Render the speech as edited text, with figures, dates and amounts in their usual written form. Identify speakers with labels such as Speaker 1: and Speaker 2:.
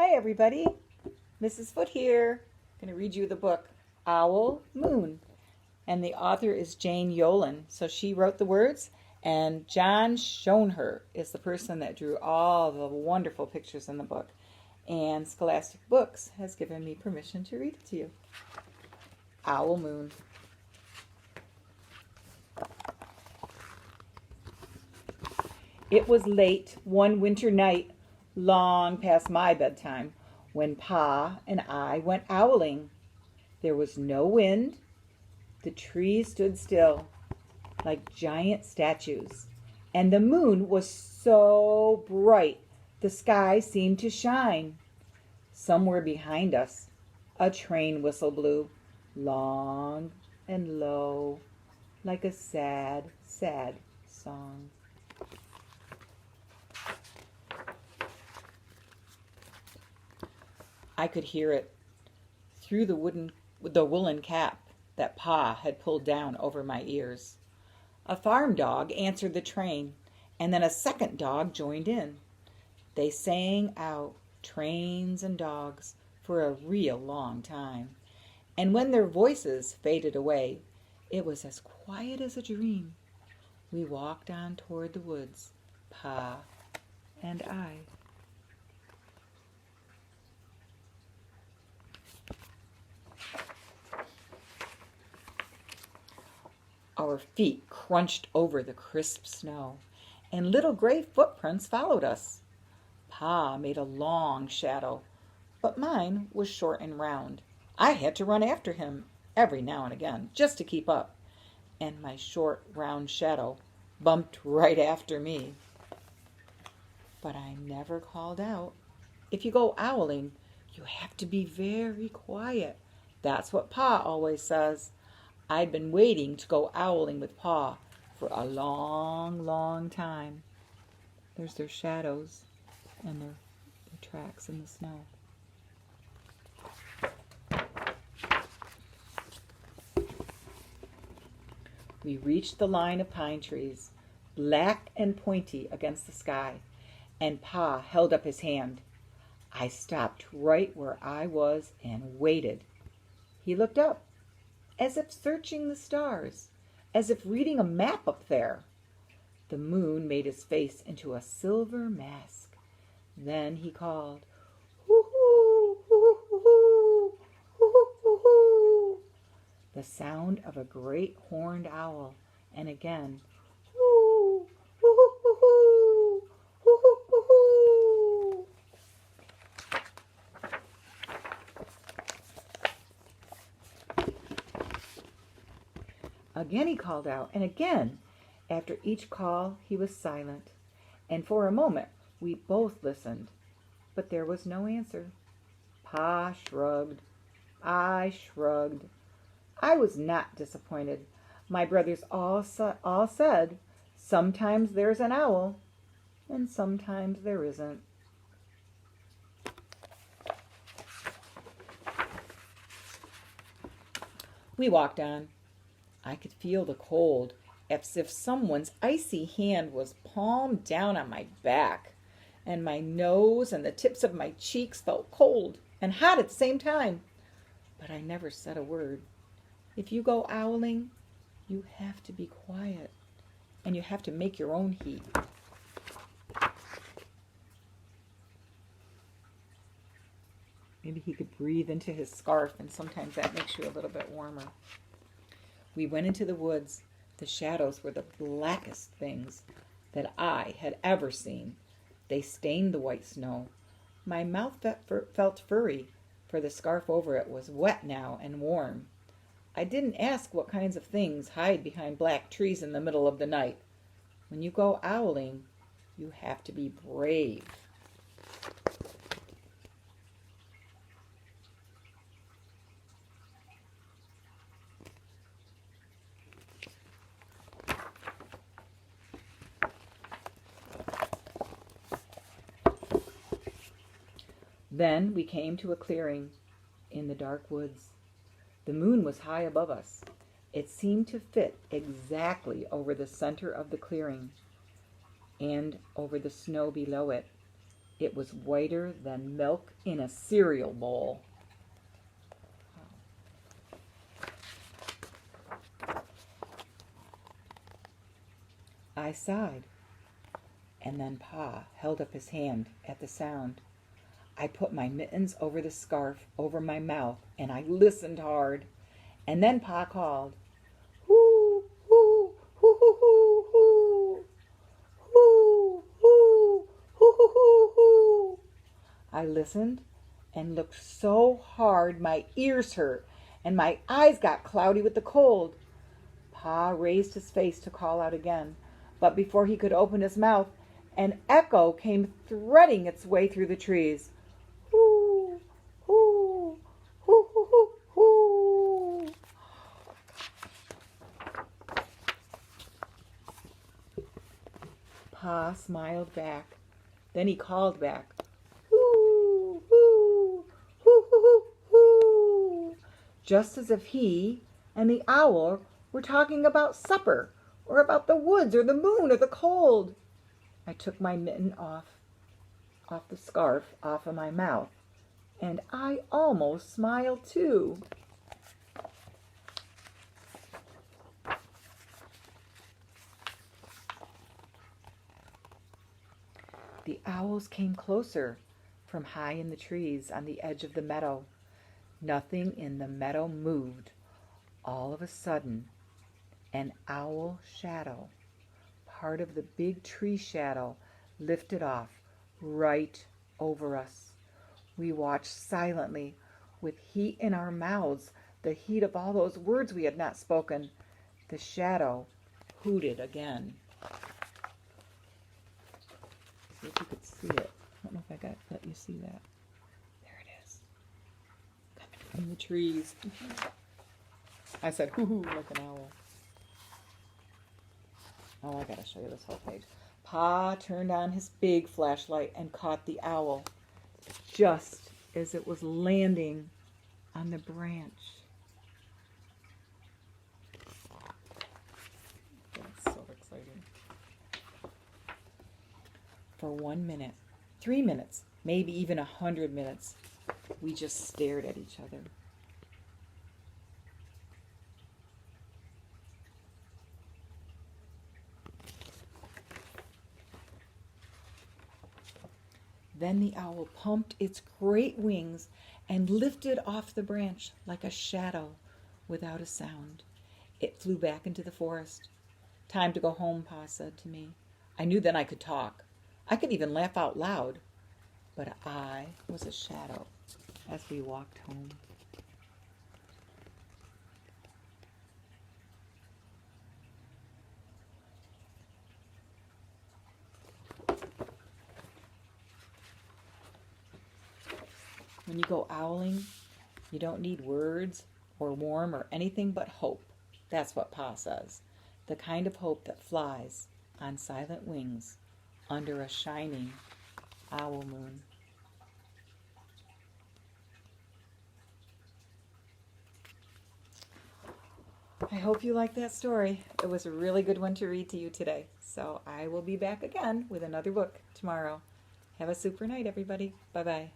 Speaker 1: Hi everybody, Mrs. Foot here. I'm going to read you the book Owl Moon, and the author is Jane Yolen. So she wrote the words, and John Schoenherr is the person that drew all the wonderful pictures in the book. And Scholastic Books has given me permission to read it to you. Owl Moon. It was late one winter night, long past my bedtime, when Pa and I went owling. There was no wind. The trees stood still, like giant statues, and the moon was so bright the sky seemed to shine. Somewhere behind us, a train whistle blew, long and low, like a sad, sad song. I could hear it through the woolen cap that Pa had pulled down over my ears. A farm dog answered the train, and then a second dog joined in. They sang out trains and dogs for a real long time, and when their voices faded away, it was as quiet as a dream. We walked on toward the woods, Pa and I. Our feet crunched over the crisp snow, and little gray footprints followed us. Pa made a long shadow, but mine was short and round. I had to run after him every now and again just to keep up, and my short, round shadow bumped right after me. But I never called out. If you go owling, you have to be very quiet. That's what Pa always says. I'd been waiting to go owling with Pa for a long, long time. There's their shadows and their tracks in the snow. We reached the line of pine trees, black and pointy against the sky, and Pa held up his hand. I stopped right where I was and waited. He looked up, as if searching the stars, as if reading a map up there. The moon made his face into a silver mask. Then he called, "Hoo-hoo, hoo-hoo, hoo-hoo-hoo," the sound of a great horned owl, and again, "Hoo, hoo-hoo-hoo, hoo-hoo-hoo." Again he called out, and again. After each call he was silent, and for a moment we both listened, but there was no answer. Pa shrugged. I shrugged. I was not disappointed. My brothers all said, sometimes there's an owl, and sometimes there isn't. We walked on. I could feel the cold, as if someone's icy hand was palmed down on my back, and my nose and the tips of my cheeks felt cold and hot at the same time. But I never said a word. If you go owling, you have to be quiet, and you have to make your own heat. Maybe he could breathe into his scarf, and sometimes that makes you a little bit warmer. We went into the woods. The shadows were the blackest things that I had ever seen. They stained the white snow. My mouth felt furry, for the scarf over it was wet now and warm. I didn't ask what kinds of things hide behind black trees in the middle of the night. When you go owling, you have to be brave. Then we came to a clearing in the dark woods. The moon was high above us. It seemed to fit exactly over the center of the clearing and over the snow below it. It was whiter than milk in a cereal bowl. I sighed, and then Pa held up his hand at the sound. I put my mittens over the scarf over my mouth, and I listened hard. And then Pa called, "Hoo, hoo, hoo, hoo, hoo, hoo, hoo, hoo, hoo, hoo, hoo, hoo." I listened and looked so hard my ears hurt, and my eyes got cloudy with the cold. Pa raised his face to call out again, but before he could open his mouth, an echo came threading its way through the trees. Hoo, hoo, hoo, hoo, hoo, hoo. Pa smiled back. Then he called back, "Hoo, hoo, hoo, hoo, hoo, hoo," just as if he and the owl were talking about supper, or about the woods, or the moon, or the cold. I took my mitten off the scarf off of my mouth, and I almost smiled too. The owls came closer from high in the trees on the edge of the meadow. Nothing in the meadow moved. All of a sudden, an owl shadow, part of the big tree shadow, lifted off right over us. We watched silently, with heat in our mouths, the heat of all those words we had not spoken. The shadow hooted again. See if you could see it. I don't know if I let you see that. There it is. Coming from the trees. I said hoo-hoo like an owl. Oh, I gotta show you this whole page. Pa turned on his big flashlight and caught the owl just as it was landing on the branch. That's so exciting. For 1 minute, 3 minutes, maybe even 100 minutes, we just stared at each other. Then the owl pumped its great wings and lifted off the branch like a shadow without a sound. It flew back into the forest. "Time to go home," Pa said to me. I knew then I could talk. I could even laugh out loud. But I was a shadow as we walked home. When you go owling, you don't need words or warm or anything but hope. That's what Pa says. The kind of hope that flies on silent wings under a shining owl moon. I hope you liked that story. It was a really good one to read to you today. So I will be back again with another book tomorrow. Have a super night, everybody. Bye-bye.